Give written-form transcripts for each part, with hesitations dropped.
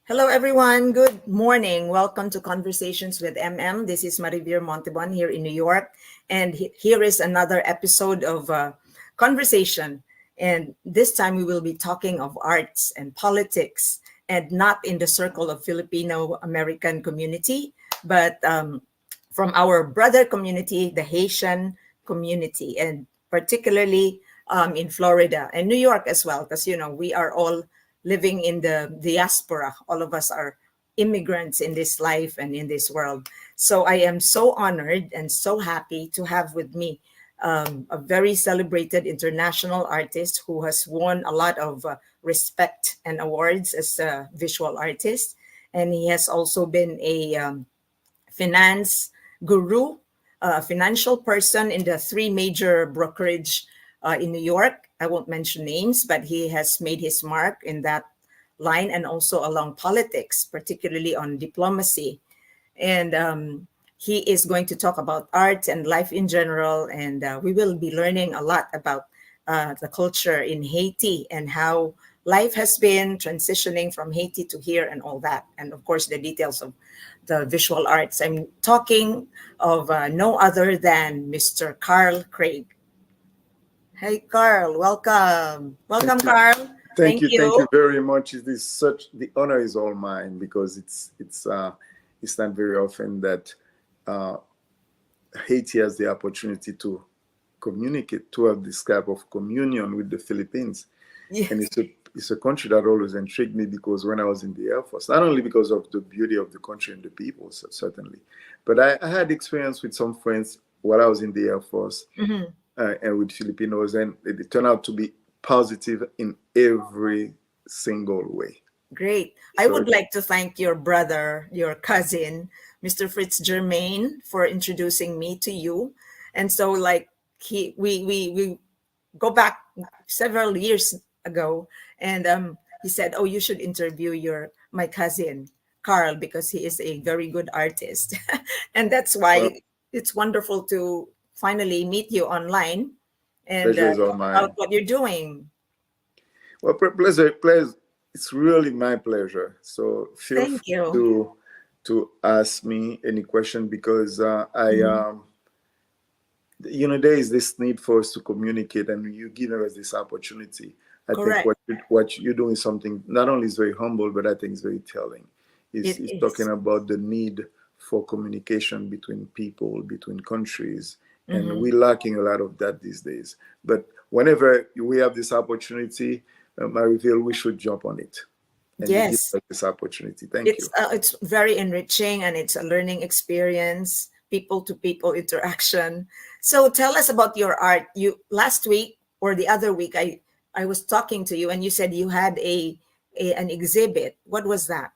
Hello, everyone. Good morning. Welcome to Conversations with MM. This is Marivir Montebon here in New York. And here is another episode of Conversation. And this time we will be talking of arts and politics, and not in the circle of Filipino American community, but from our brother community, the Haitian community, and particularly in Florida and New York as well, because, we are all living in the diaspora. All of us are immigrants in this life and in this world. So I am so honored and so happy to have with me a very celebrated international artist who has won a lot of respect and awards as a visual artist. And he has also been a finance guru, a financial person in the three major brokerage in New York. I won't mention names, but he has made his mark in that line and also along politics, particularly on diplomacy. And he is going to talk about art and life in general. And we will be learning a lot about the culture in Haiti and how life has been transitioning from Haiti to here and all that. And of course, the details of the visual arts. I'm talking of no other than Mr. Carl Craig. Hey, Carl, welcome. Welcome, Thank you. Carl. Thank Thank you you. very much. It is such the honor is all mine because it's not very often that uh, Haiti has the opportunity to communicate, to have this type of communion with the Philippines, and Yes. it's a country that always intrigued me because when I was in the Air Force, not only because of the beauty of the country and the people, certainly, but I had experience with some friends while I was in the Air Force Mhm. and with Filipinos, and it turned out to be positive in every single way. Great. I So would like to thank your brother, your cousin, Mr. Fritz Germain, for introducing me to you. And so, like, we go back several years ago, and he said, "Oh, you should interview my cousin Carl because he is a very good artist," and that's well, why it's wonderful to finally meet you online and pleasure is all talk about mine. what you're doing. Well, pleasure. It's really my pleasure. So feel Thank free you. to ask me any question because I Mhm. there is this need for us to communicate, and you give us this opportunity. I think Correct. what you're doing is something not only is very humble, but I think is very telling. It Is talking is. about the need for communication between people, between countries, and Mhm. we're lacking a lot of that these days. But whenever we have this opportunity, I reveal we should jump on it, and you give Yes. us this opportunity. Thank you. It's very enriching and it's a learning experience, people to people interaction. So tell us about your art. You last week or the other week, I was talking to you and you said you had an exhibit. What was that?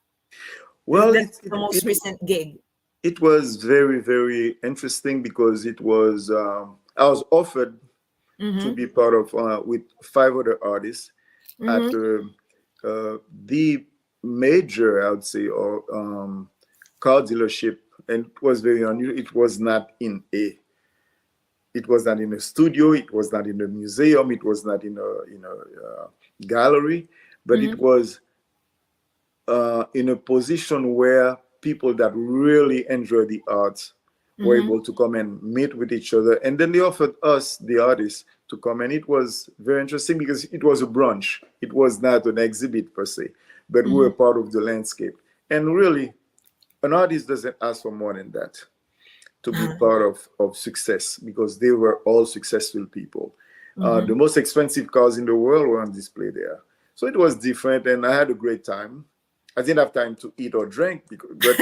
Well, That's the most recent gig. it was very, very interesting because it was I was offered to Mm-hmm. be part of with five other artists at Mm-hmm. the major, I would say, or car dealership, and it was very unusual. It was not in a studio, it was not in a museum, it was not in a gallery, but it Mm-hmm. was in a position where people that really enjoy the arts were Mm-hmm. able to come and meet with each other. And then they offered us, the artists, to come. And it was very interesting because it was a brunch. It was not an exhibit per se, but we Mm-hmm. were part of the landscape. And really, an artist doesn't ask for more than that to be Uh-huh. part of success because they were all successful people. Mm-hmm. The most expensive cars in the world were on display there. So it was different, and I had a great time. I didn't have time to eat or drink, but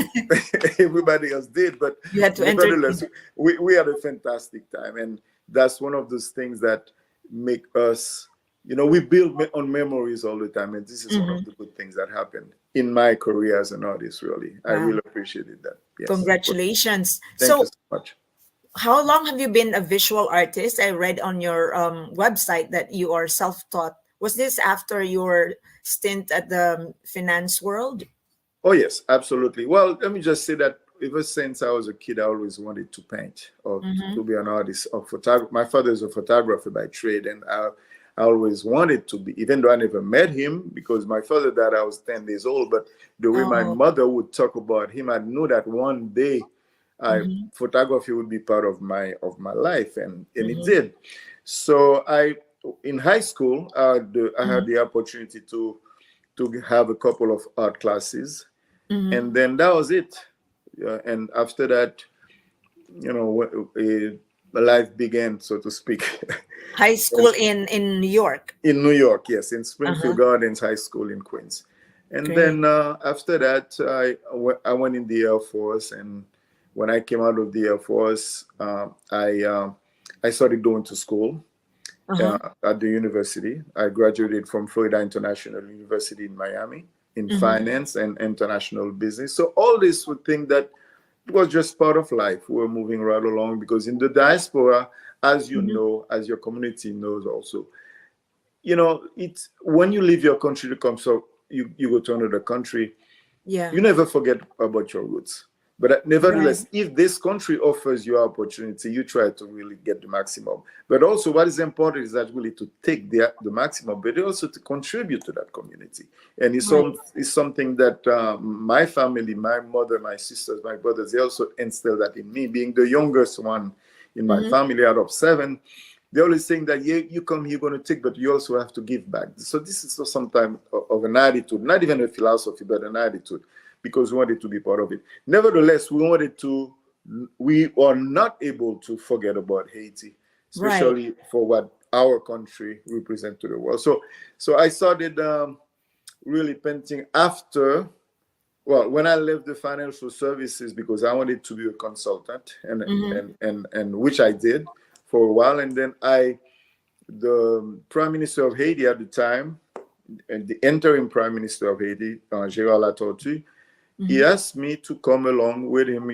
everybody else did. But You had to nevertheless, entertain. we had a fantastic time, and that's one of those things that make us, we build on memories all the time, and this is one of Mm-hmm. the good things that happened in my career as an artist. Really, I Wow. really appreciated that. Yes, Congratulations. thank you So so much. how long have you been a visual artist? I read on your website that you are self-taught. Was this after your stint at the finance world? Oh, yes, absolutely. Well, let me just say that ever since I was a kid, I always wanted to paint or to Mm-hmm. be an artist or photographer. My father is a photographer by trade, and I always wanted to be, even though I never met him because my father died, I was 10 days old. But the way my Oh. mother would talk about him, I knew that one day Mm-hmm. photography would be part of my life, and it Mm-hmm. did. So in high school, I had Mm-hmm. the opportunity to have a couple of art classes, Mm-hmm. and then that was it. And after that, life began, so to speak. High school in New York. In New York, yes, in Springfield Uh-huh. Gardens High School in Queens. And Great. then after that, I went in the Air Force. And when I came out of the Air Force, I started going to school Uh-huh. at the university. I graduated from Florida International University in Miami in Mm-hmm. finance and international business. So all this would think that it was just part of life. We were moving right along because in the diaspora, as you Mm-hmm. know, as your community knows also, it's when you leave your country to come, so you go to another country, Yeah. you never forget about your roots. But Right. nevertheless, if this country offers you opportunity, you try to really get the maximum. But also, what is important is that really to take the maximum, but also to contribute to that community. And Right. it's something that my family, my mother, my sisters, my brothers, they also instilled that in me, being the youngest one in my Mm-hmm. family out of seven. They're always saying that you come, you're going to take, but you also have to give back. So this is sometimes of an attitude, not even a philosophy, but an attitude, because we wanted to be part of it. Nevertheless, we are not able to forget about Haiti, Right. especially for what our country represents to the world. So I started really painting after, well, when I left the financial services, because I wanted to be a consultant, and Mm-hmm. and which I did for a while. And then the prime minister of Haiti at the time, and the interim prime minister of Haiti, Gérard Latortue, he Mm-hmm. asked me to come along with him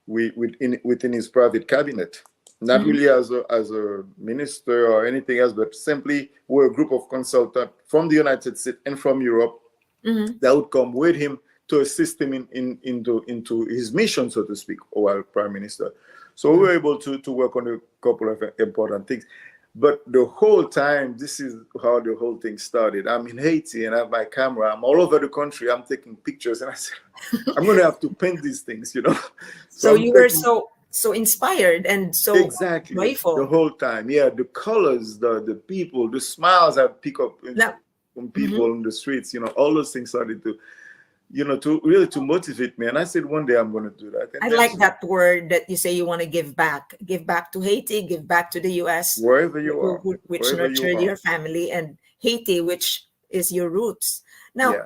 within his private cabinet, not Mm-hmm. really as a minister or anything else, but simply we're a group of consultants from the United States and from Europe Mm-hmm. that would come with him to assist him into his mission, so to speak, while prime minister. So we Wow. were able to work on a couple of important things. But the whole time, this is how the whole thing started. I'm in Haiti and I have my camera. I'm all over the country. I'm taking pictures, and I said, I'm going to have to paint these things. So So I'm you were taking so inspired and so exactly the joyful. whole time. Yeah, the colors, the people, the smiles I pick up Now, from mhm. people in the streets. All those things started to really to motivate me. And I said, one day I'm going to do that. I And then like that word that you say you want to give back to Haiti, give back to the U.S., wherever you are, which wherever you nurtured are, your family, and Haiti, which is your roots. Now,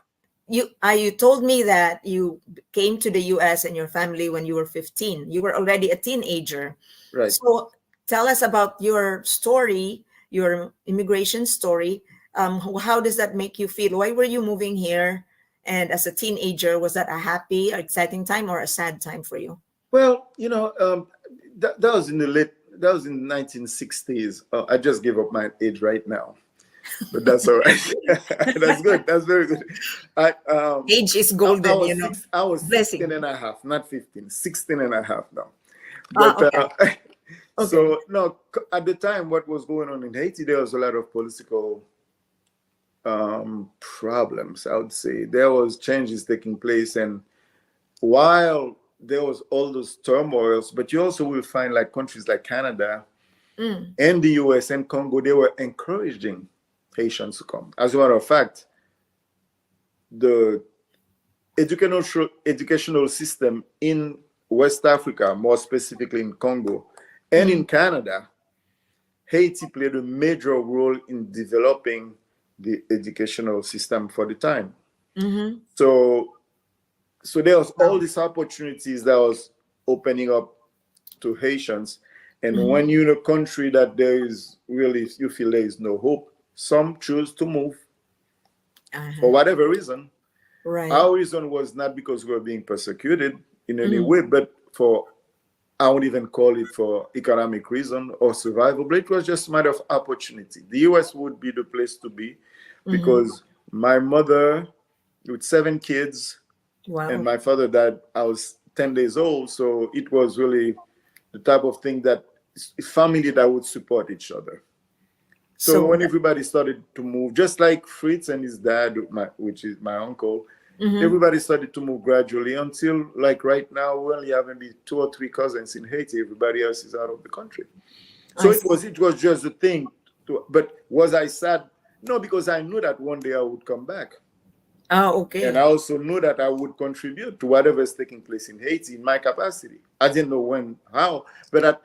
yeah, you told me that you came to the U.S. and your family when you were 15. You were already a teenager. right. So tell us about your story, your immigration story. How does that make you feel? Why were you moving here? And as a teenager, was that a happy, exciting time or a sad time for you? Well, that was in that was in the 1960s. I just gave up my age right now, but that's all right. That's good. That's very good. I um Age is I golden, was I was 16 blessing. and a half, not 15, 16 and a half now. Ah, But okay. Okay. so no, at the time, what was going on in Haiti, there was a lot of political problems. I would say there was changes taking place, and while there was all those turmoils, but you also will find like countries like Canada Mm, and the US and Congo, they were encouraging Haitians to come. As a matter of fact, the educational system in West Africa, more specifically in Congo and mm, in Canada, Haiti played a major role in developing the educational system for the time. mm-hmm. So there was all Wow. these opportunities that was opening up to Haitians. And Mm-hmm. when you're in a country that there is really, you feel there is no hope, some choose to move for Uh-huh. whatever reason. Right. Our reason was not because we were being persecuted in any Mm-hmm. way, but for, I won't even call it for economic reason or survival, but it was just a matter of opportunity. The US would be the place to be Mm-hmm. because my mother, with 7 kids, and Wow. my father died, I was 10 days old. So it was really the type of thing that family that would support each other. So So, when everybody started to move, just like Fritz and his dad, which is my uncle, mhm, everybody started to move gradually until, like right now, we only have maybe 2 or 3 cousins in Haiti. Everybody else is out of the country. So I it was just a thing. But was I sad? No, because I knew that one day I would come back. And I okay. also knew that I would contribute to whatever is taking place in Haiti in my capacity. I didn't know when, how, but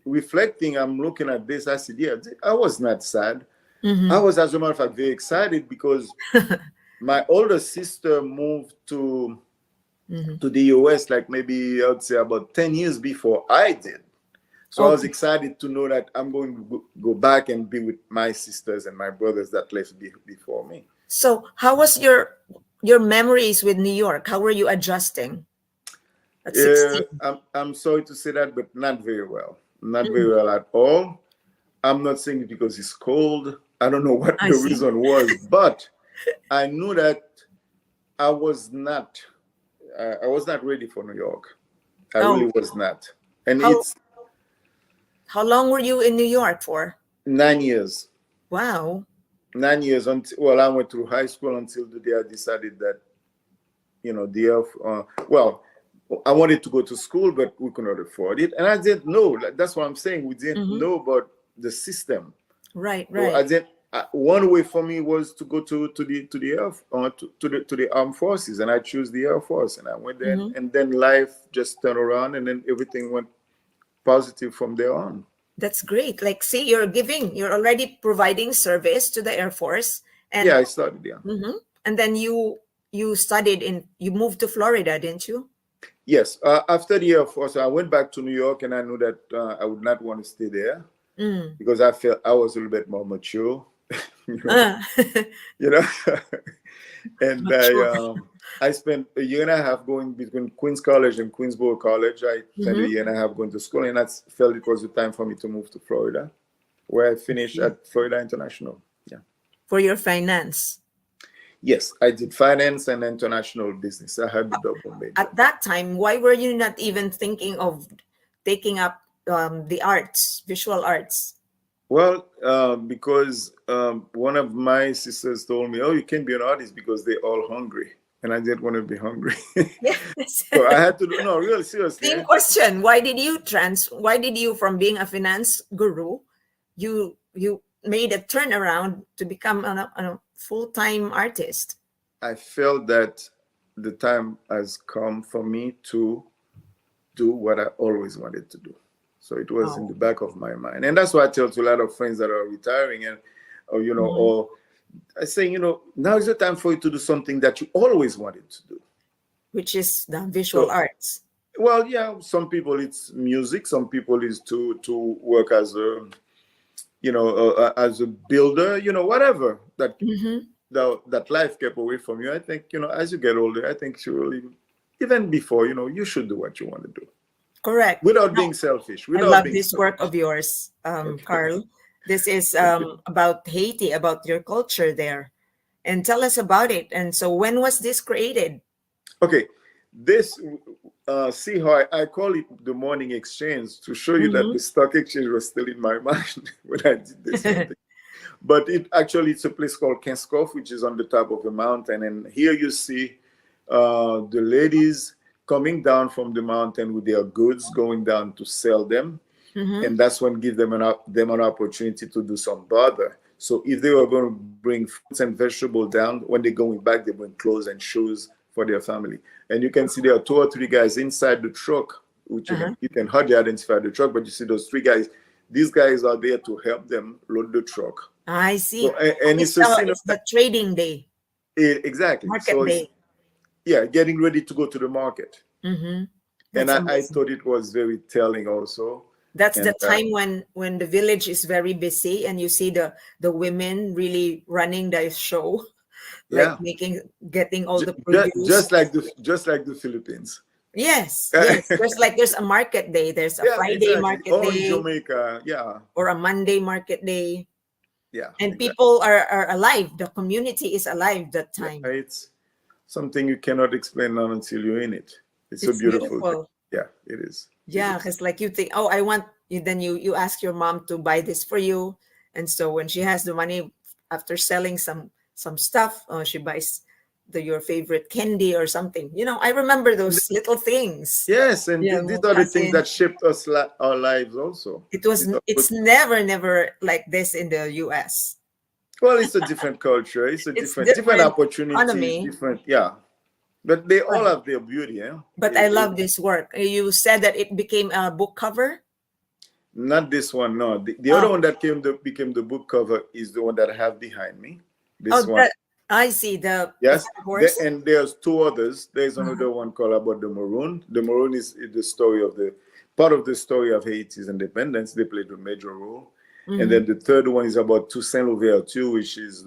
reflecting, I'm looking at this. I said, yeah, I was not sad. I Mhm. was, as a matter of fact, very excited because my older sister moved Mhm. to the US like maybe I would say about 10 years before I did. So I was Okay. excited to know that I'm going to go back and be with my sisters and my brothers that left before me. So, how was your memories with New York? How were you adjusting at 16? I'm sorry to say that, but not very well. Not very Mm, well at all. I'm not saying it because it's cold. I don't know what I the see. reason was, but I knew that I was not. I was not ready for New York. I Oh, really was not. And how it's how long were you in New York for? 9 years. Wow. 9 years until, well, I went through high school until the day I decided that, well, I wanted to go to school, but we could not afford it. And I didn't know. Like, that's what I'm saying. We didn't Hmm. know about the system. Right, So I right. didn't. One way for me was to go to the air to the armed forces, and I chose the Air Force, and I went there, Hmm. and then life just turned around, and then everything went positive from there on. That's great. Like, see, you're already providing service to the Air Force, Yeah, and I started there. mhm, and then you moved to Florida, didn't you? Yes, after the Air Force, I went back to New York, and I knew that I would not want to stay there Mm. because I felt I was a little bit more mature, you know, Ah, you know. And mature. I spent a year and a half going between Queens College and Queensboro College. I spent a Hmm. year and a half going to school, and I felt it was the time for me to move to Florida, where I finished at Florida International. Yeah. For your finance. Yes, I did finance and international business. I had the double major. At that time, why were you not even thinking of taking up the arts, visual arts? Well, because one of my sisters told me, "Oh, you can't be an artist because they're all hungry," and I didn't want to be hungry. Yes. So I had to do no, really seriously. Same Eh? question. Why did you from being a finance guru, you made a turnaround to become a full-time artist? I felt that the time has come for me to do what I always wanted to do. So it was in Oh. the back of my mind. And that's why I tell to a lot of friends that are retiring Mhm. or I say, now is the time for you to do something that you always wanted to do. Which is the visual So, arts. well, yeah, some people it's music, some people is to work as as a builder, whatever Hmm. that life kept away from you. I think, as you get older, I think surely, even before, you should do what you want to do Correct. without No, being selfish. I Without love being this work selfish. of yours, Okay. Carl. This is Thank you. about Haiti, about your culture there. And tell us about it. And so, when was this created? Okay. This, see how I call it the morning exchange to show you that Hmm. the stock exchange was still in my mind when I did this whole thing. But it's a place called Kenskoff, which is on the top of a mountain. And here you see the ladies coming down from the mountain with their goods, going down to sell them. Hmm. And that's when give them an opportunity to do some barter. So if they were going to bring fruits and vegetables down, when they're going back, they bring clothes and shoes for their family. And you can see there are 2 or 3 guys inside the truck, which you Uh-huh. can hardly identify the truck, but you see those 3 guys. These guys are there to help them load the truck. I So see. and It's it's a scene of the trading day, exactly. market So it's day. yeah, getting ready to go to the market. Hmm. And That's I amazing. thought it was very telling also. That's And the time when the village is very busy and you see the women really running the show, like yeah, getting all the just, produce. just like the Philippines. Yes, Yeah, yes. There's a market day. There's a Friday exactly. market Or in day Jamaica, yeah, or a Monday market day. yeah, And exactly. people are alive. The community is alive that Yeah, time. it's something you cannot explain now until you're in it. It's a It's beautiful thing. beautiful. Yeah, it is. It Yeah, is. because like you think, oh, I want you then you ask your mom to buy this for you, And so when she has the money after selling some stuff, she buys your favorite candy or something. I remember those little things. Yes, and Yeah, these are the things mukhasin. that shaped us our lives also. It's never like this in the US. Well, it's a different culture. It's a It's different different opportunities, economy. different, yeah. But they all Right. have their beauty, yeah. But I love this work. You said that it became a book cover. Not this one, no. The other Oh, one that became the book cover is the one that I have behind me. This oh, one. that I see the Yes. horse. And there's two others. There's Uh-huh. another one called about the Maroon. The Maroon is the story of the part of the story of Haiti's independence. They played a major role. And Mm-hmm. then the third one is about Toussaint Louverture, which is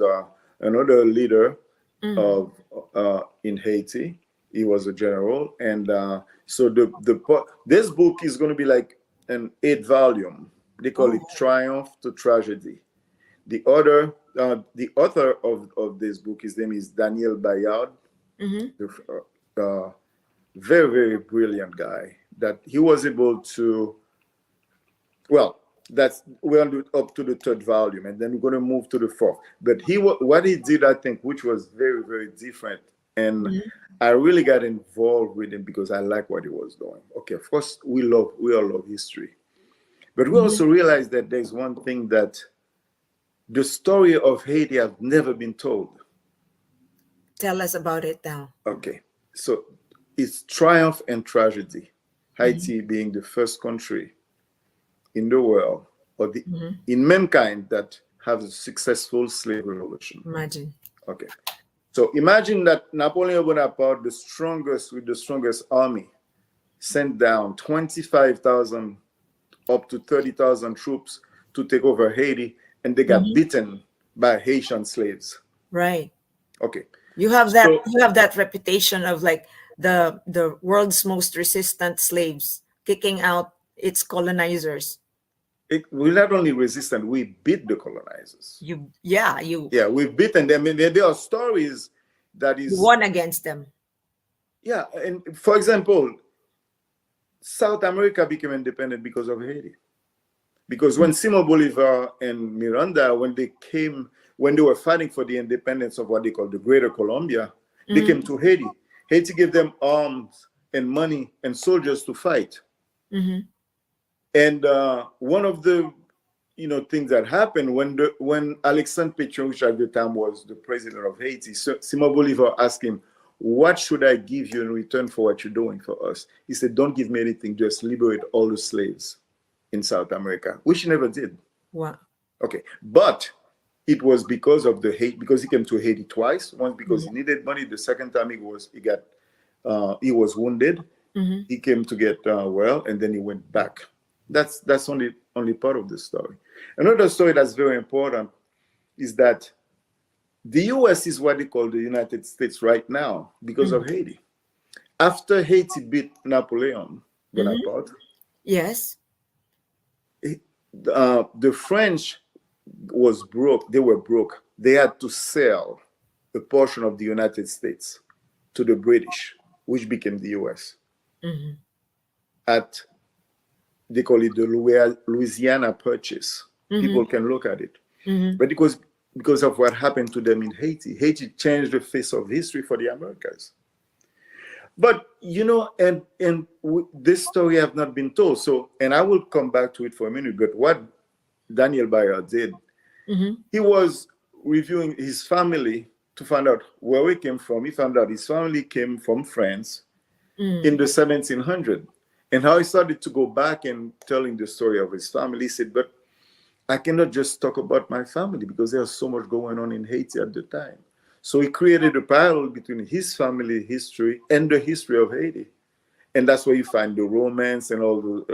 another leader Mm-hmm. of in Haiti. He was a general, and so this book is going to be like an 8 volume. They call Oh. it Triumph to Tragedy. The author of this book, his name is Daniel Bayard, Mm-hmm. very very brilliant guy. That he was able to, well, that's we're up to the 3rd volume, and then we're going to move to the 4th. But what he did, I think, which was very very different, and Mm-hmm. I really got involved with him because I like what he was doing. Okay, of course we all love history, but we Mm-hmm. also realize that there's one thing that the story of Haiti has never been told. Tell us about it now. Okay, so it's triumph and tragedy. Mm-hmm. Haiti being the first country in the world, or Mm-hmm. in mankind, that has a successful slave revolution. Imagine. Okay, so imagine that Napoleon Bonaparte, the strongest with the strongest army, sent down 25,000 up to 30,000 troops to take over Haiti, and they got Mm-hmm. beaten by Haitian slaves. Right. Okay, You have so that reputation of like the world's most resistant slaves, kicking out its colonizers. we're not only resistant, we beat the colonizers. You Yeah, we've beaten them. And there are stories that is, won against them. yeah. And for example, South America became independent because of Haiti. Because when Simon Bolivar and Miranda, when they were fighting for the independence of what they call the Greater Colombia, they Mm-hmm. came to Haiti. Haiti gave them arms and money and soldiers to fight. Mm-hmm. And one of the things that happened when Alexandre Pétion, which at the time was the president of Haiti, Simon Bolivar asked him, "What should I give you in return for what you're doing for us?" He said, "Don't give me anything, just liberate all the slaves in South America," which he never did. Wow. Okay, but it was because of because he came to Haiti twice. Once because he Mm-hmm. needed money. The second time he was wounded. Mm-hmm. He came to get well, and then he went back. That's only part of the story. Another story that's very important is that the U.S. is what they call the United States right now because Mm-hmm. of Haiti. After Haiti beat Napoleon Mm-hmm. Bonaparte, Yes. the French was broke. They were broke. They had to sell a portion of the United States to the British, which became the U.S. Mm-hmm. at They call it the Louisiana Purchase. Mm-hmm. People can look at it. Mm-hmm. But it was because of what happened to them in Haiti. Haiti changed the face of history for the Americas. But this story have not been told. So, and I will come back to it for a minute. But what Daniel Bayer did, Mm-hmm. he was reviewing his family to find out where he came from. He found out his family came from France in the 1700s. And how he started to go back and telling the story of his family. He said, "But I cannot just talk about my family because there's so much going on in Haiti at the time." So he created a parallel between his family history and the history of Haiti. And that's where you find the romance and all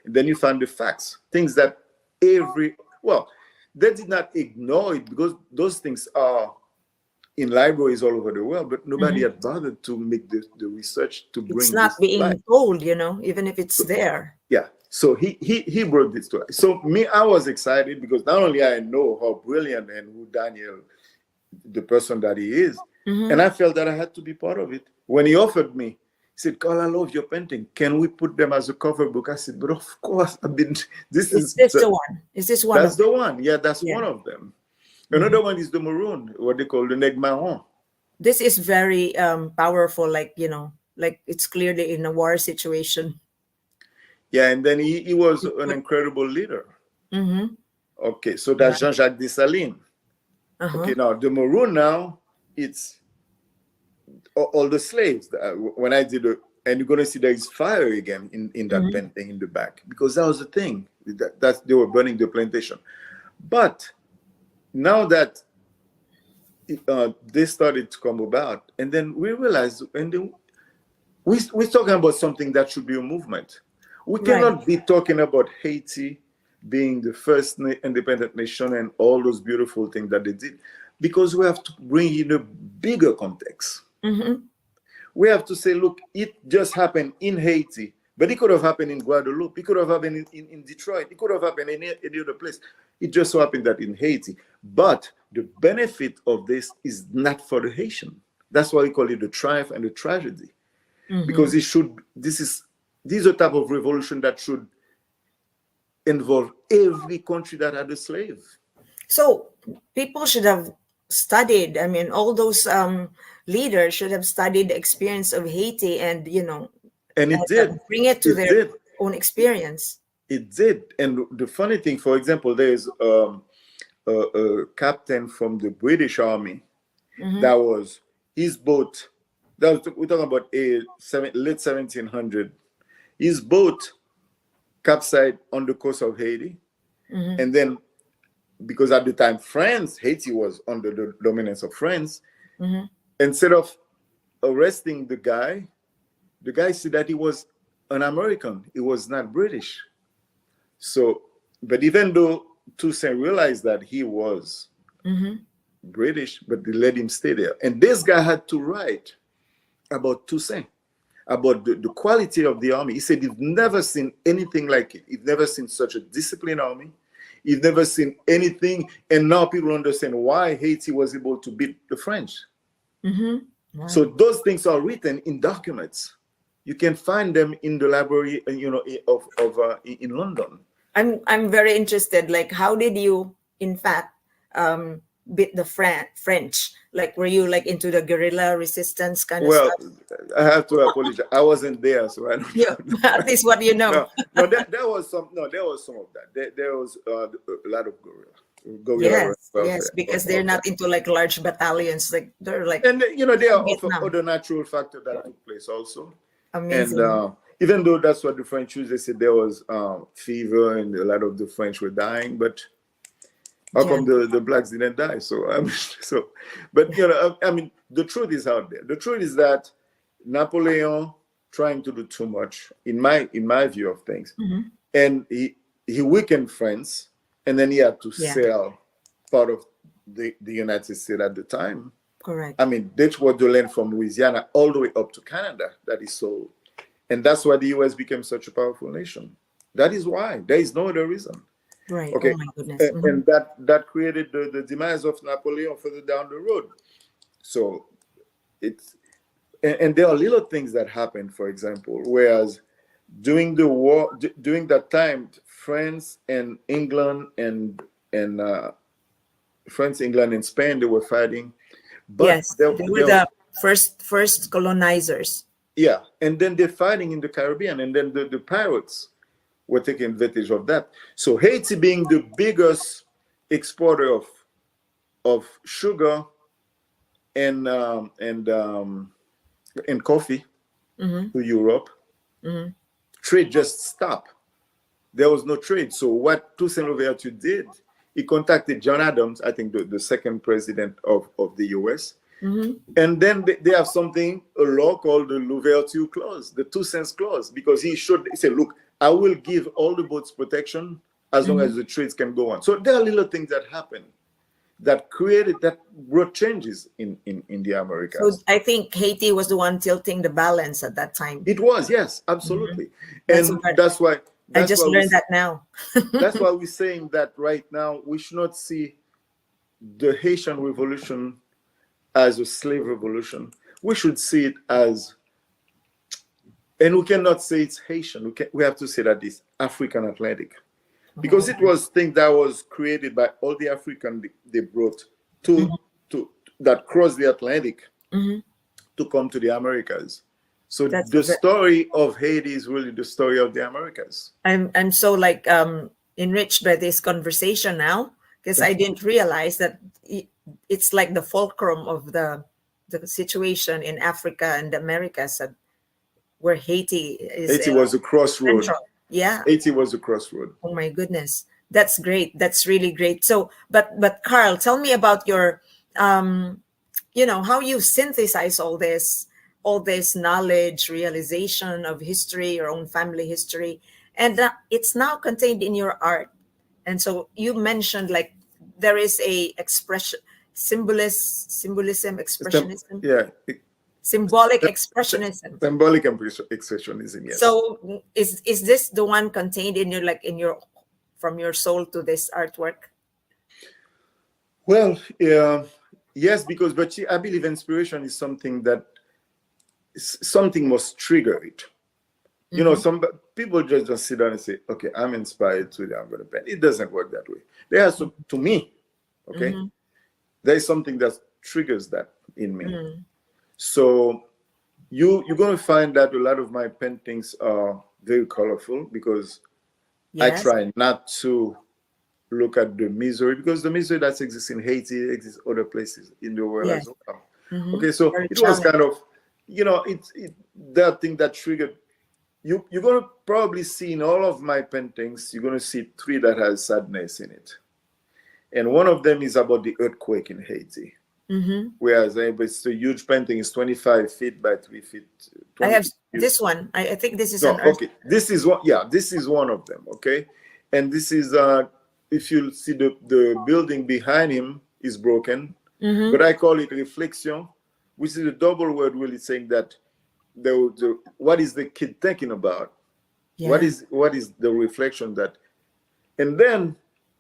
then you find the facts, things that well, they did not ignore it because those things are in libraries all over the world, but nobody Mm-hmm. had bothered to make the research to It's bring not this to life. being told, even if it's there. Yeah. So he brought this to life. So me, I was excited because not only I know how brilliant and who Daniel, the person that he is, Mm-hmm. and I felt that I had to be part of it. When he offered me, He said, Carl, I love your painting. Can we put them as a cover book? I said, but of course. I mean, Is this the one? Is this one that's of the one. Yeah, that's Yeah. one of them. Another one is the maroon, what they call the neg marron. This is very powerful, like, like it's clearly in a war situation. Yeah, and then he was an incredible leader. Mm-hmm. Okay, so that's Jean-Jacques Dessalines. Uh-huh. Okay, now the maroon now, it's all the slaves. When I did it, and you're gonna see there is fire again in that painting in the back, because that was the thing. That they were burning the plantation. But now that they started to come about, and then we realized, and then we're talking about something that should be a movement. We cannot be talking about Haiti being the first independent nation and all those beautiful things that they did, because we have to bring in a bigger context. Mm-hmm. We have to say, look, it just happened in Haiti, but it could have happened in Guadeloupe. It could have happened in Detroit. It could have happened in any other place. It just so happened that in Haiti. But the benefit of this is not for the Haitian. That's why we call it the triumph and the tragedy. Because this is a type of revolution that should involve every country that had a slave. So people should have studied. I mean, all those leaders should have studied the experience of Haiti, and And it did. bring it to their own experience. It did. And the funny thing, for example, there's a captain from the British Army that was his boat. We're talking about late 1700. His boat capsized on the coast of Haiti, and then because at the time Haiti was under the dominance of France. Instead of arresting the guy said that he was an American. He was not British. So, but even though Toussaint realized that he was British, but they let him stay there. And this guy had to write about Toussaint, about the quality of the army. He said he'd never seen anything like it. He'd never seen such a disciplined army. He'd never seen anything. And now people understand why Haiti was able to beat the French. Wow. So those things are written in documents. You can find them in the library, in London. I'm very interested. Like, how did you, in fact, beat the French? Like, were you like into the guerrilla resistance kind of Well, stuff? I have to apologize. I wasn't there, so I don't Yeah, at least what you know. No, there was some of that. There was a lot of guerrilla Yes, warfare. because they're not into like large battalions. Like they're like And there are also Vietnam. other natural factors that took place also. Amazing. And even though that's what the French used, they said there was fever and a lot of the French were dying, but how come the blacks didn't die? So but I mean, the truth is out there. The truth is that Napoleon trying to do too much, in my view of things, and he weakened France, and then he had to sell part of the United States at the time. Correct. I mean, that's what the land from Louisiana all the way up to Canada that is sold. And that's why the US became such a powerful nation. That is why. There is no other reason. Right. Okay. Oh my goodness. And that created the demise of Napoleon further down the road. So it's and there are little things that happened, for example, whereas during the war, during that time, France and England and France, England, and Spain, they were fighting. But yes, they were the first colonizers. Yeah, and then they're fighting in the Caribbean, and then the pirates were taking advantage of that. So Haiti, being the biggest exporter of sugar and coffee to Europe, trade just stopped. There was no trade. So what Toussaint Louverture did, he contacted John Adams, I think the second president of the US. And then they have a law called the Louverture Clause, the Toussaint's Clause, because he said, look, I will give all the boats protection as long as the trades can go on. So there are little things that happen that brought changes in the Americas. So I think Haiti was the one tilting the balance at that time. It was, yes, absolutely. And that's why I just learned that now. That's why we're saying that right now we should not see the Haitian Revolution as a slave revolution. We should see it as And we cannot say it's Haitian. We have to say that it's African Atlantic, because it was thing that was created by all the African they brought to that crossed the Atlantic to come to the Americas. So That's the story of Haiti is really the story of the Americas. I'm so like enriched by this conversation now, because I didn't realize that it's like the fulcrum of the situation in Africa and the Americas, where Haiti is. Haiti was a crossroad. Central. Yeah. Haiti was a crossroad. Oh my goodness, that's great. That's really great. So, but Carl, tell me about your, how you synthesize all this knowledge, realization of history, your own family history, and it's now contained in your art. And so you mentioned like there is a symbolism, expressionism. Yeah. Symbolic expressionism. Symbolic expressionism, yes. So is this the one contained in your from your soul to this artwork? Well, yes, but I believe inspiration is something that something must trigger it. Some people just sit down and say, okay, I'm inspired today, I'm going to paint. It doesn't work that way. To me, okay, there is something that triggers that in me. So you're going to find that a lot of my paintings are very colorful, because I try not to look at the misery, because the misery that exists in Haiti exists other places in the world as well. Okay, so it was kind of, that thing that triggered. You're going to probably see in all of my paintings, you're going to see 3 that has sadness in it. And one of them is about the earthquake in Haiti. Whereas it's a huge painting, it's 25 feet by 3 feet. I have this one. I think this is okay. This is one. Yeah, this is one of them. Okay, and this is if you see the building behind him is broken, but I call it reflection, which is a double word really saying that what is the kid thinking about? Yeah. What is the reflection that? And then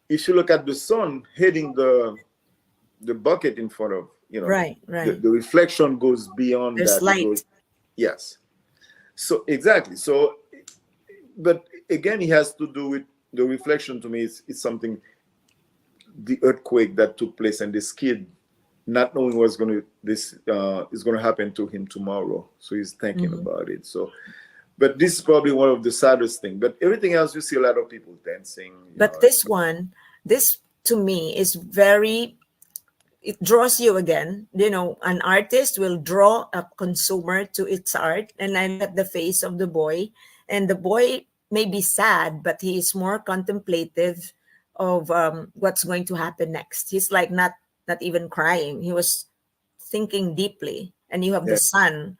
if you look at the sun hitting the bucket in front of, right. The reflection goes beyond There's that. Light. Yes. So exactly. So, but again, it has to do with the reflection. To me, it's something, the earthquake that took place, and this kid not knowing what's is going to happen to him tomorrow. So he's thinking about it. So, but this is probably one of the saddest things. But everything else, you see a lot of people dancing. But this to me is very. It draws you again. An artist will draw a consumer to its art, and I look at the face of the boy, and the boy may be sad, but he is more contemplative of what's going to happen next. He's like not even crying. He was thinking deeply, and you have the sun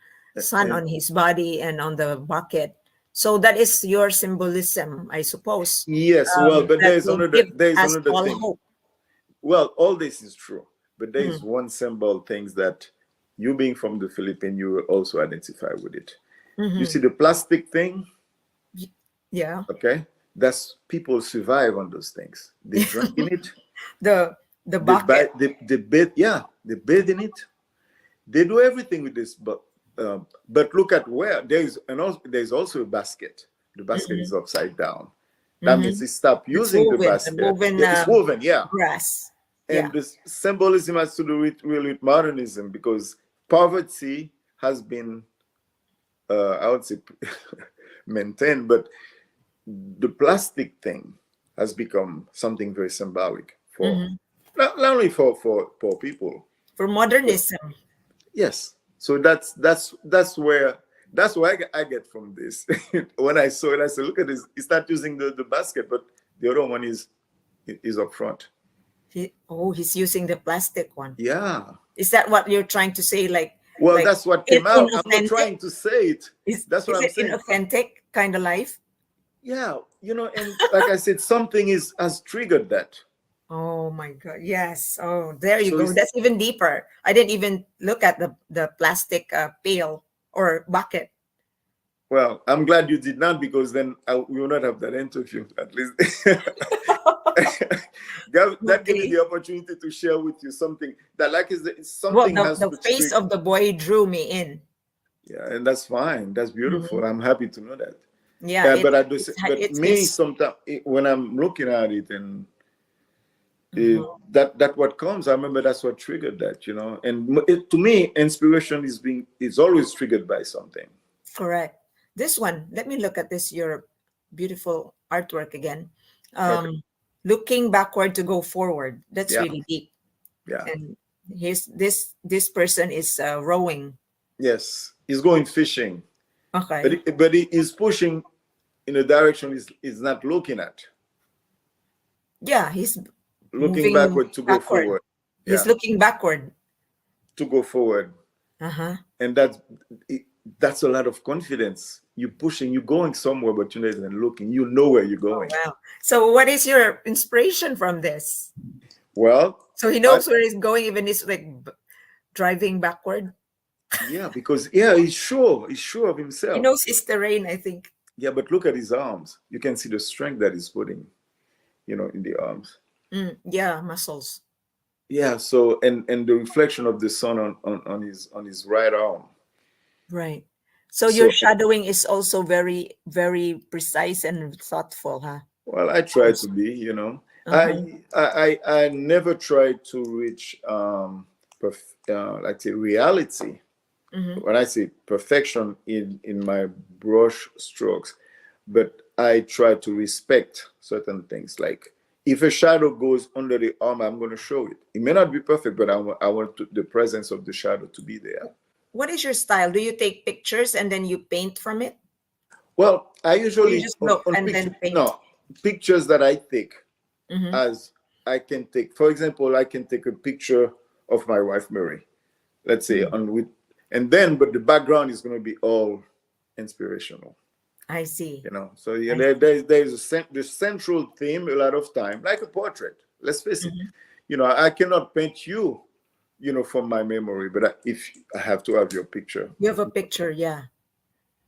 on his body and on the bucket. So that is your symbolism, I suppose. Yes, but there's another thing. Hope. Well, all this is true. But there is one symbol things that you being from the Philippines, you will also identify with it. You see the plastic thing? Yeah. Okay. That's people survive on those things. They drink in it. the bucket. They bathe, they bathe in it. They do everything with this, but look at where there's also a basket. The basket is upside down. That means they stop using the basket. It's woven, grass. And the symbolism has to do with modernism, because poverty has been, I would say, maintained, but the plastic thing has become something very symbolic for not only for poor people, for modernism. But, yes, so that's where I get from this. When I saw it, I said, "Look at this! He's not using the basket, but the other one is up front." He's using the plastic one. Yeah. Is that what you're trying to say? Well, that's what came out. I'm not trying to say it. That's what I'm saying. Is it inauthentic kind of life? Yeah, and like I said, something has triggered that. Oh my God! Yes. Oh, there you go. That's even deeper. I didn't even look at the plastic pail or bucket. Well, I'm glad you did not, because then we will not have that interview, at least. That gave me the opportunity to share with you something that something has the face of the boy drew me in. Yeah, and that's fine. That's Mhm. beautiful. I'm happy to know that. Yeah, But but it's me his. sometimes when I'm looking at it and Mhm. that what comes, I remember that's what triggered that, And to me, inspiration is always triggered by something. Correct. This one, let me look at this, your beautiful artwork again. Okay. Looking backward to go forward. That's Yeah. really deep. Yeah. And this person is rowing. Yes. He's going fishing, Okay. but he is pushing in a direction he's not looking at. Yeah, he's Looking moving backward to go backward. forward. He's Yeah. looking backward. To go forward. Uh-huh. And that's a lot of confidence. You're pushing, you're going somewhere, but you're not even looking. You know where you're Oh going. wow. So what is your inspiration from this? Well, So he I, knows where he's going, even he's like driving backward. yeah, because yeah, he's sure of He himself. knows his terrain, I think. Yeah, but look at his arms. You can see the strength that he's putting, in the arms. Yeah, muscles. Yeah. So and the reflection of the sun on his right arm. Right. So your So shadowing is also very, very precise and thoughtful, huh? well, I try to Also. be. Uh-huh. I never try to reach like say reality. Mm-hmm. When I say perfection in my brush strokes, but I try to respect certain things. Like if a shadow goes under the arm, I'm going to show it. It may not be perfect, but I want the presence of the shadow to be there. What is your style? Do you take pictures and then you paint from it? Well, I Or you usually just on, look on and picture then paint? no pictures that I take Mm-hmm. as I can take. For example, I can take a picture of my wife Mary, let's say, Mm. on with, and then but the background is going to be all inspirational. I see. So yeah, I see. there's the central theme a lot of time, like a portrait. Let's face it. Mm-hmm. I cannot paint you, from my memory, but if I have to have your picture. You have a picture, yeah.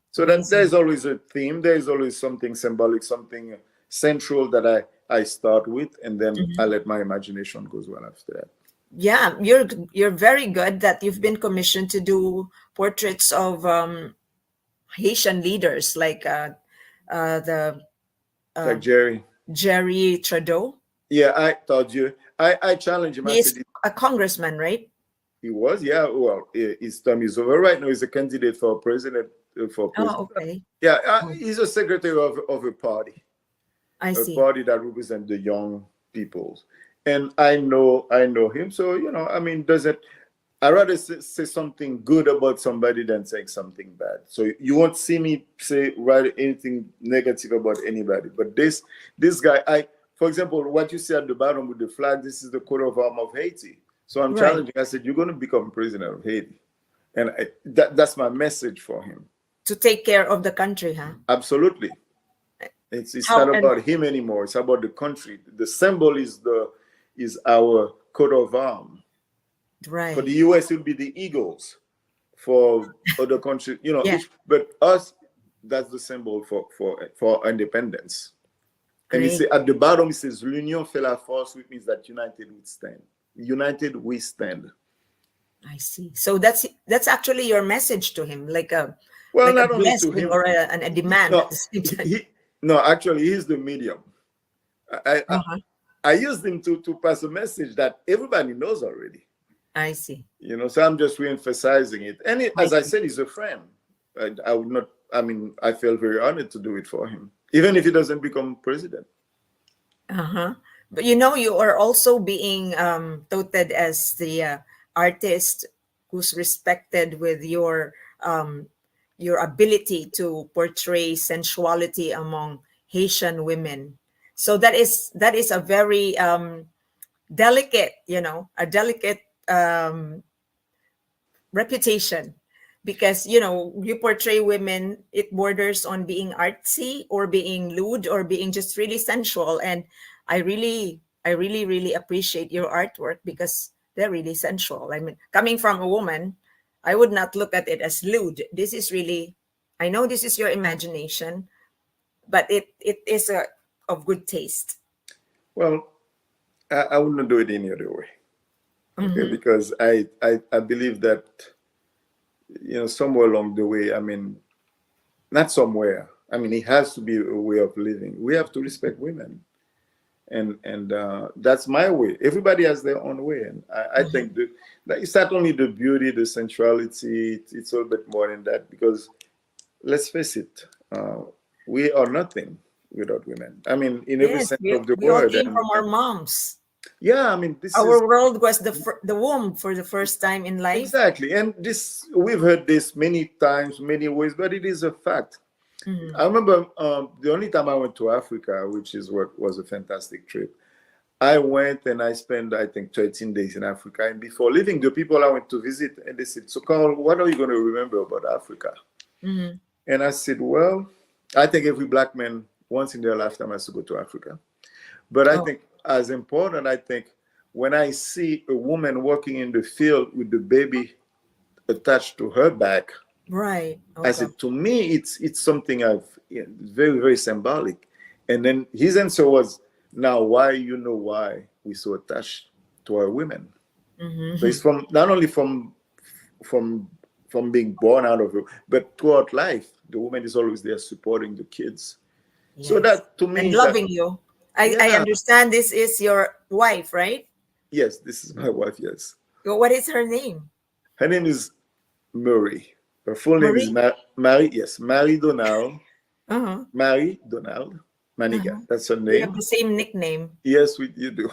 So that Amazing. there's always a theme. There's always something symbolic, something central that I start with, and then I Mm-hmm. let my imagination goes well after that. Yeah, you're very good that you've been commissioned to do portraits of Haitian leaders like the Like uh, Jerry. Jerry Trudeau. Yeah, I told you. I challenged him. I He is said a congressman, right? he was. Yeah. Well, his term is over right now. He's a candidate for president. For Oh, president. okay. Yeah, Oh, he's a secretary of a party. I A see. party that represents the young peoples. And I know him. So, I mean, doesn't I rather say something good about somebody than saying something bad. So you won't see me write anything negative about anybody. But this guy, for example, what you see at the bottom with the flag, this is the coat of arms of Haiti. So I'm Right. challenging. I said, you're going to become president of Haiti, and that's my message for him. To take care of the country, huh? Absolutely. It's How not and about him anymore. It's about the country. The symbol is our coat of arms. For right. the US, it will be the eagles. For other countries, Yeah, but us, that's the symbol for independence. And you great. see at the bottom, it says "L'union fait la force," which means that united we stand. United we stand. I see. So that's actually your message to him, Well, like a not only to blessing him. or a demand at No, the same time. no, actually, he's the medium. I, I, Uh-huh. I used him to pass a message that everybody knows already. I see. So I'm just re-emphasizing it. And I as I see. said, he's a friend. I would not. I mean, I feel very honored to do it for him, even if he doesn't become president. Uh-huh. But you are also being touted as the artist who's respected with your ability to portray sensuality among Haitian women. So that is a very delicate, a delicate reputation because you portray women, it borders on being artsy or being lewd or being just really sensual, and I really appreciate your artwork because they're really sensual. I mean, coming from a woman, I would not look at it as lewd. This is really, I know this is your imagination, but it is of good taste. Well, I wouldn't do it any other way. Okay, Hmm. because I believe that somewhere along the way, I mean, not somewhere. I mean, it has to be a way of living. We have to respect women, and that's my way. Everybody has their own way, and I think that it's not only the beauty, the sensuality. It's a little bit more than that, because let's face it, we are nothing without women. I mean, in every Yes, sense of the we all word, came from our moms. yeah, I mean, this is Our world was the womb for the first time in life. exactly, and this we've heard this many times, many ways, but it is a fact. Mhm. I remember the only time I went to Africa, which is what was a fantastic trip. I went and I spent, I think, 13 days in Africa. And before leaving, the people I went to visit, and they said, "So, Carl, what are you going to remember about Africa?" Mhm. And I said, "Well, I think every black man once in their lifetime has to go to Africa. But I Oh, think, as important, I think when I see a woman walking in the field with the baby attached to her back, right. I Okay. said, to me, it's something very, very symbolic." And then his answer was, "Now, why why we so attached to our women?" So it's Hmm. from not only from from being born out of it, but throughout life, the woman is always there supporting the kids. So Yes. that to And me, that loving you. I yeah, understand this is your wife, right? yes, this is my wife. Yes, What is her name? her name is Murray. Her full name is Marie? Mary. Yes, Mary Donald. Uh-huh. Mary Donald Maniga. Uh-huh. That's her We have name. the same nickname. Yes, you do.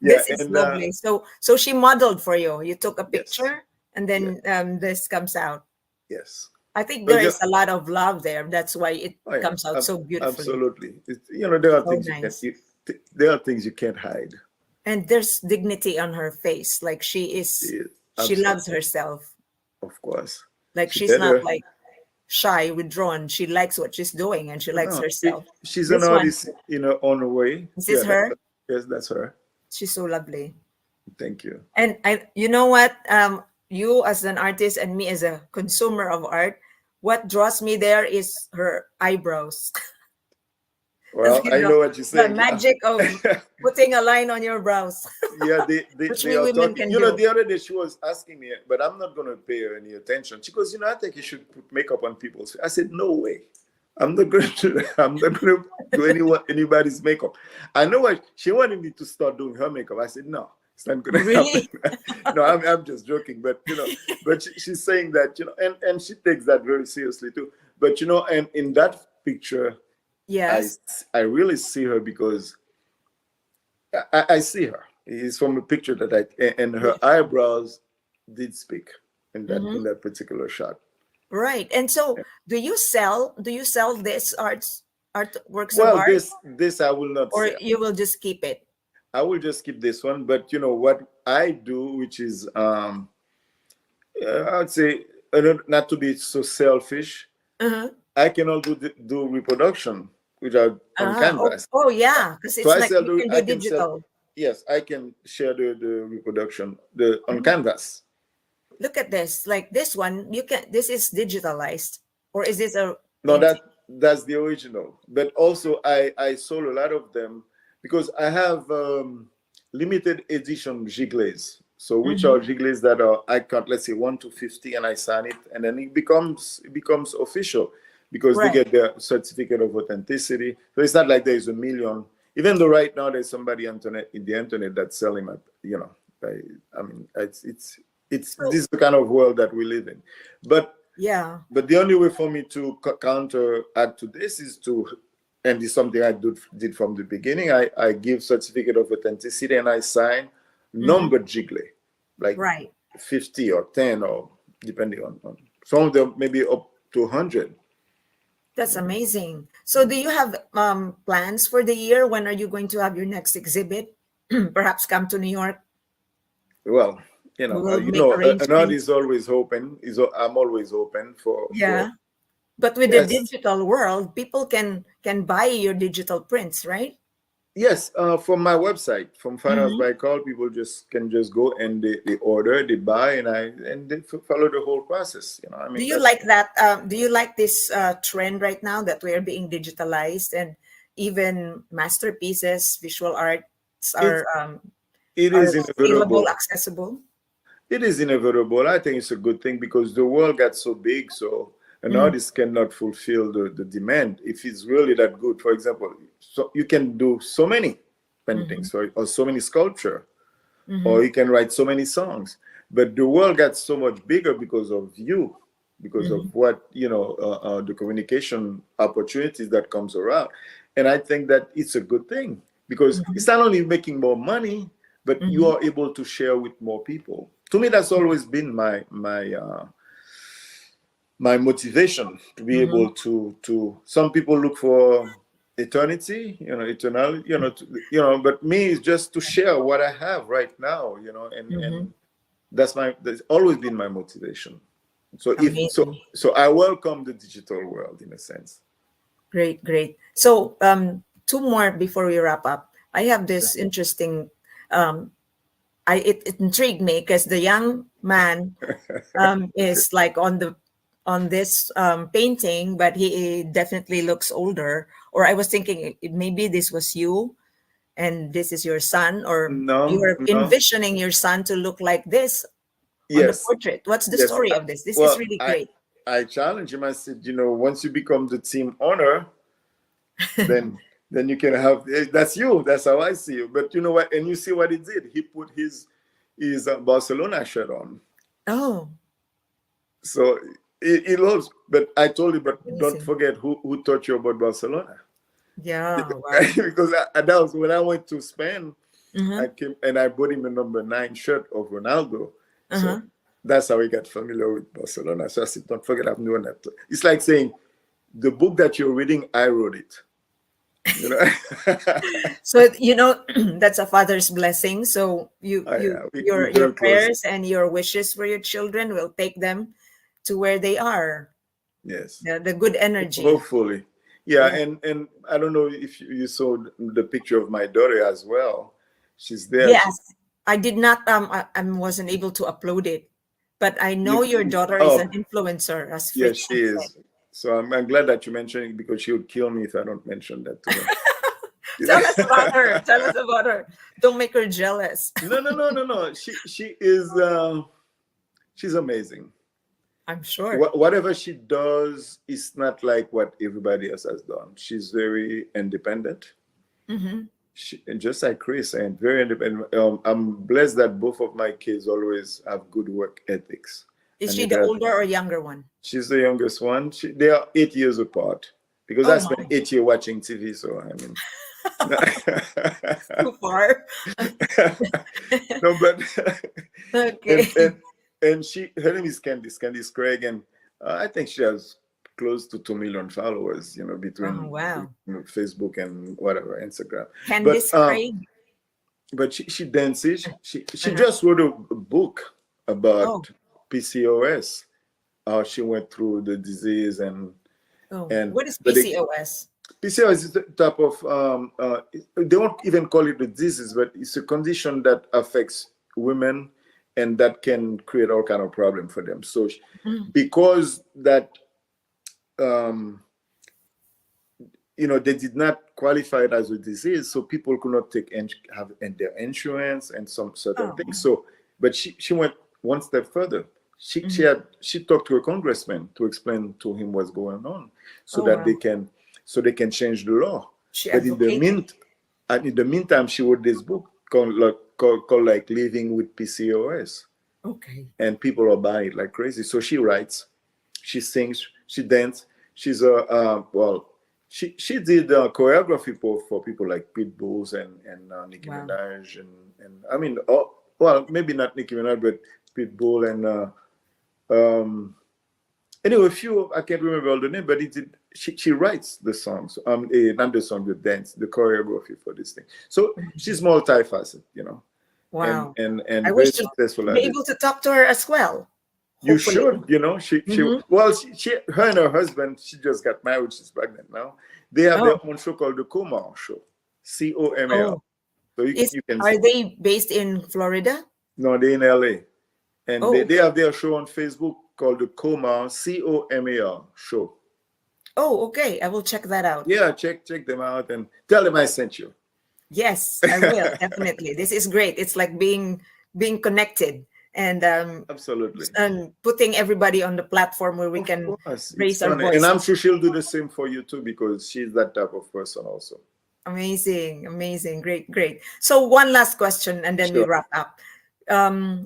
Yeah, This is and lovely. So she modeled for you. You took a yes, picture and yes, then this comes out. yes. I think So there is just a lot of love there. That's why it oh yeah, comes out so beautifully. absolutely. There are So things nice. there are things you can't hide. And there's dignity on her face. Like Yeah, she loves absolutely, herself. of course. Like She she's let not her. like shy, withdrawn. She likes what she's doing and she likes No, herself. she's an This one, artist in her own way. this is Yeah, her. yes, that's her. She's so lovely. Thank you. And you know what? You as an artist and me as a consumer of art, what draws me there is her eyebrows. Well, I know what you're The saying. Yeah. magic of putting a line on your brows, Yeah, which they we are women talking. can do. The other day she was asking me, but I'm not going to pay her any attention. She goes, I think you should put makeup on people's face. I said, no way. I'm not going to. I'm not going to do anybody's makeup. I know what she wanted me to start doing her makeup. I said, no, it's not going to happen. Really? No, I'm just joking. But but she's saying that and she takes that very seriously too. But and in that picture, I Yes. I really see her because I see her. It's from a picture that and her Yes. eyebrows did speak Hmm. in that particular shot. Right. And so, do you sell this works of Well, art, this I will not or sell. you will just keep it? I will just keep this one. But what I do, which is I would say not to be so selfish. Uh-huh. I can also do reproduction, which are on Oh, canvas. oh yeah, because So it's like you can I do can sell. digital. Yes, I can share the reproduction the on Mhm. canvas. Look at this. Like this one, you can. This is digitalized, or is this a No, painting? that's the original. But also, I sold a lot of them because I have limited edition gigles. So which Hmm. are gigles that are I count, let's say 1 to 50, and I sign it, and then it becomes official because they Right. get their certificate of authenticity. So it's not like there's a million. Even though right now there's somebody in the internet that's selling my, I mean, it's this So is the kind of world that we live in. But yeah. but the only way for me to counteract to this is and it's something I did from the beginning. I give certificate of authenticity and I sign Hmm. numbered jiggly, like Right. 50 or 10 or depending on some of them maybe up to 100. That's amazing. So, do you have plans for the year? When are you going to have your next exhibit? Perhaps come to New York. Well, We will make an artist arrangements. is always open. I'm always open for Yeah. But with the yes. digital world, people can buy your digital prints, right? Yes, from my website, from Fine Arts Hmm. by Call, people can just go and they order, they buy, and they follow the whole process. I Do mean, you like that? Do you like this trend right now that we are being digitalized and even masterpieces, visual arts it are it are is scalable, inevitable. accessible? It is inevitable. I think it's a good thing because the world got so big, so an Mm, artist cannot fulfill the demand if it's really that good. For example, so you can do so many mhm, paintings or so many sculpture, or mhm, you can write so many songs. But the world got so much bigger because of you, because of mhm, what the communication opportunities that comes around. And I think that it's a good thing because mhm, it's not only making more money, but you mhm. are able to share with more people. To me, that's always been my motivation to be Mhm, able to. Some people look for eternity, eternal, but me is just to share what I have right now, and mhm. that's always been my motivation. So if so Amazing. so I welcome the digital world in a sense. Great, great. So, two more before we wrap up. I have this interesting. Um, it intrigued me because the young man is like on this painting, but he definitely looks older. Or I was thinking maybe this was you, and this is your son, or No, you're no. envisioning your son to look like this on the Yes, portrait. What's the yes. story of this? This is Well, really I great. I challenge him. I said, once you become the team owner, then then you can have that's you. That's how I see you. But you know what? And you see what he did. He put his Barcelona shirt on. Oh, So he loves. But I told him, but don't amazing. forget who taught you about Barcelona. Yeah, wow. Because that was when I went to Spain. I Uh-huh. came and I bought him a number 9 shirt of Ronaldo. So Uh-huh. that's how he got familiar with Barcelona. So I said, don't forget I've known that. It's like saying the book that you're reading, I wrote it. You know? So that's a father's blessing. So Oh, yeah, we're your very close. prayers and your wishes for your children will take them to where they are. Yes. The good energy. Hopefully. Yeah, Yeah. and I don't know if you saw the picture of my daughter as well. She's there. Yes. I did not I wasn't able to upload it. But I know You, your daughter is an oh, influencer, as yeah, Fritz she has said. is. So I'm glad that you mentioned it because she would kill me if I don't mention that to her. Tell us about her. Tell us about her. Don't make her jealous. No, no, no, no, no. She is she's amazing. I'm sure. Whatever she does is not like what everybody else has done. She's very independent. Hmm. And just like Chris, and very independent. I'm blessed that both of my kids always have good work ethics. Is And she it the has, older or younger one? she's the youngest one. They are 8 years apart because I Oh spent my, 8 years watching TV. So I mean, too far. no, but and Okay. and and her name is Candice Craig, and I think she has close to 2 million followers. Oh, Between wow. Facebook and whatever Instagram. But Candice um, Craig. but she dances. She Uh-huh. just wrote a book Oh, about PCOS. How she went through the disease oh. and What is but PCOS? PCOS is the type of they won't even call it a disease, but it's a condition that affects women and that can create all kind of problem for them. So Mm. because that um, they did not qualify it as a disease, so people could not have their insurance and some certain Oh. things. So, but she went one step further. Mhm. She talked to a congressman to explain to him what's going on, so Oh, that wow. they can change the law. She But advocated. in the meantime, she wrote this book called like Living with PCOS, Okay. and people are buying it like crazy. So she writes, she sings, she dances. She's a she did choreography for people like Pit Bulls and Nicki Wow. Minaj and I mean, oh, well, maybe not Nicki Minaj, but Pit Bull and um, anyway, a few I can't remember all the name, but it did. She writes the songs, not the song, the dance, the choreography for this thing. So she's multifaceted, and Wow. and I and wish very to successful be at it. able to talk to her as well. You Hopefully. should, she Hmm. well, her and her husband, she just got married, she's pregnant now. They have their Oh, own show called the Comar Show, Comar. oh. So Is you can are they based in Florida? no, they're in LA, and Oh, they okay. have their show on Facebook called the Comar show. Oh, okay. I will check that out. Yeah, check them out and tell them I sent you. Yes, I will, definitely. This is great. It's like being connected and Absolutely. putting everybody on the platform where we Of can course, it's raise our fun, and voice. I'm sure she'll do the same for you too, because she's that type of person also. Amazing, amazing, great, great. So one last question, and then we Sure. wrap up.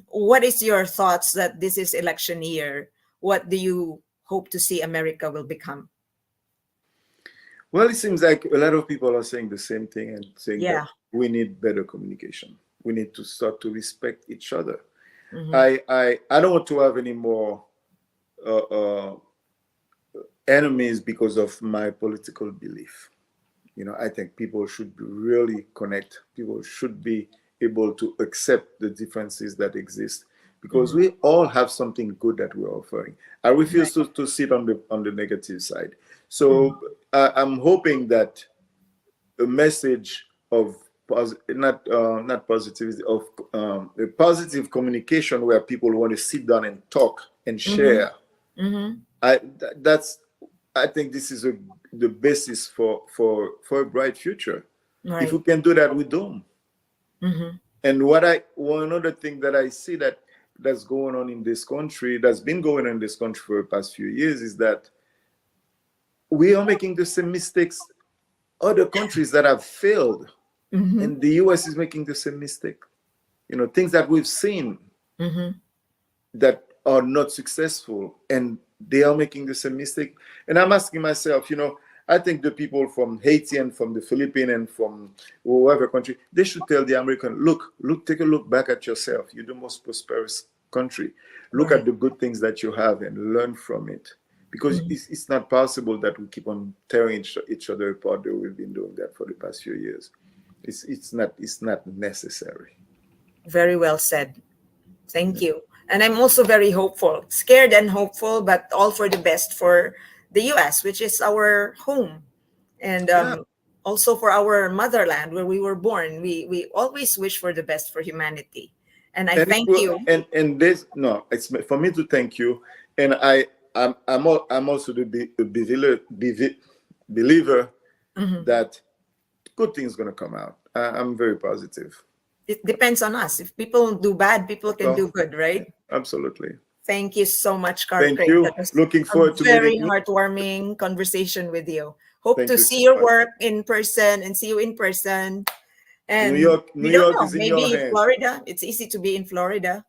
What is your thoughts that this is election year? What do you hope to see America will become? Well, it seems like a lot of people are saying the same thing and saying that Yeah. we need better communication. We need to start to respect each other. Mm-hmm. I don't want to have any more uh, uh, enemies because of my political belief. I think people should really connect. People should be able to accept the differences that exist, because Mm-hmm. we all have something good that we're offering. I refuse Right. to sit on the negative side. Mm-hmm. So I'm hoping that a message of not positivity, of a positive communication where people want to sit down and talk and Mm-hmm. share. Mm-hmm. That's I think this is the basis for a bright future. If we Right. can do that, we do. Mm-hmm. And one other thing that I see that's going on in this country, that's been going on in this country for the past few years, is that we are making the same mistakes other countries that have failed, Mm-hmm. and the US is making the same mistake. Things that we've seen Mm-hmm. that are not successful, and they are making the same mistake. And I'm asking myself, I think the people from Haiti and from the Philippines and from whatever country, they should tell the American, look, take a look back at yourself. You're the most prosperous country. Look at Right. the good things that you have and learn from it. Because Mm-hmm. it's not possible that we keep on tearing each other apart, though we've been doing that for the past few years. It's not necessary. Very well said. Thank you. And I'm also very hopeful, scared and hopeful, but all for the best for the US, which is our home. And Yeah. also for our motherland where we were born. We always wish for the best for humanity. And I And it thank will, you. and this no, it's for me to thank you. And I'm also the believer Mhm. that good things gonna come out. I'm very positive. It depends on us. If people do bad, people can Well, do good, right? absolutely. Thank you so much, Carl Thank Craig. That you. was Looking a forward to meeting very you. heartwarming conversation with you. Hope Thank to you see so your much. work in person and see you in person. New And York, we New don't York know, is in your maybe hand. Florida. It's easy to be in Florida.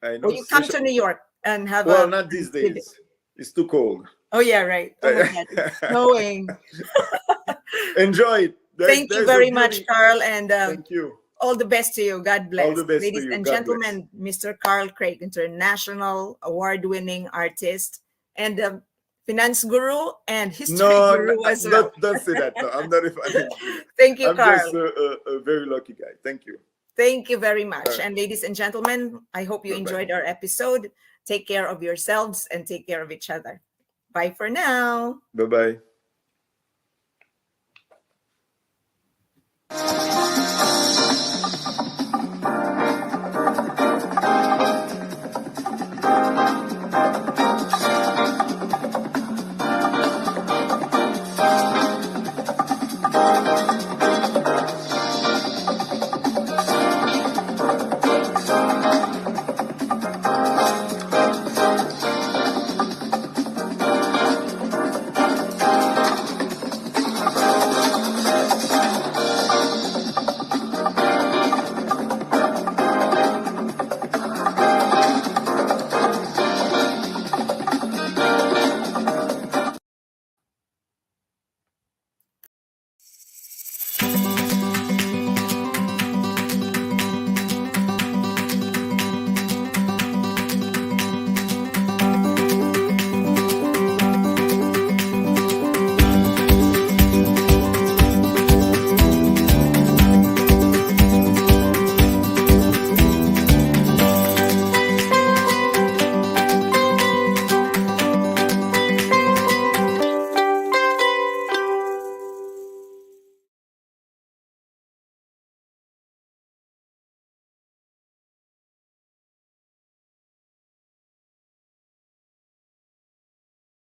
I Or know. you come to New York and have Well, a not these visit. days. It's too cold. Oh yeah, right. Oh my God, it's snowing. Enjoy it. There's Thank you there's a very much, beauty. Carl, and Thank you. all the best to you. God All bless. the best to Ladies you. and God bless. gentlemen, Mr. Carl Craig, international award-winning artist and finance guru and history No, guru as well. don't say that. No, I'm not a finance guru. Thank you, I'm just Carl. a very lucky guy. Thank you. Thank you very All much. right. And ladies and gentlemen, I hope you Bye bye. enjoyed our episode. Take care of yourselves and take care of each other. Bye for now. Bye bye.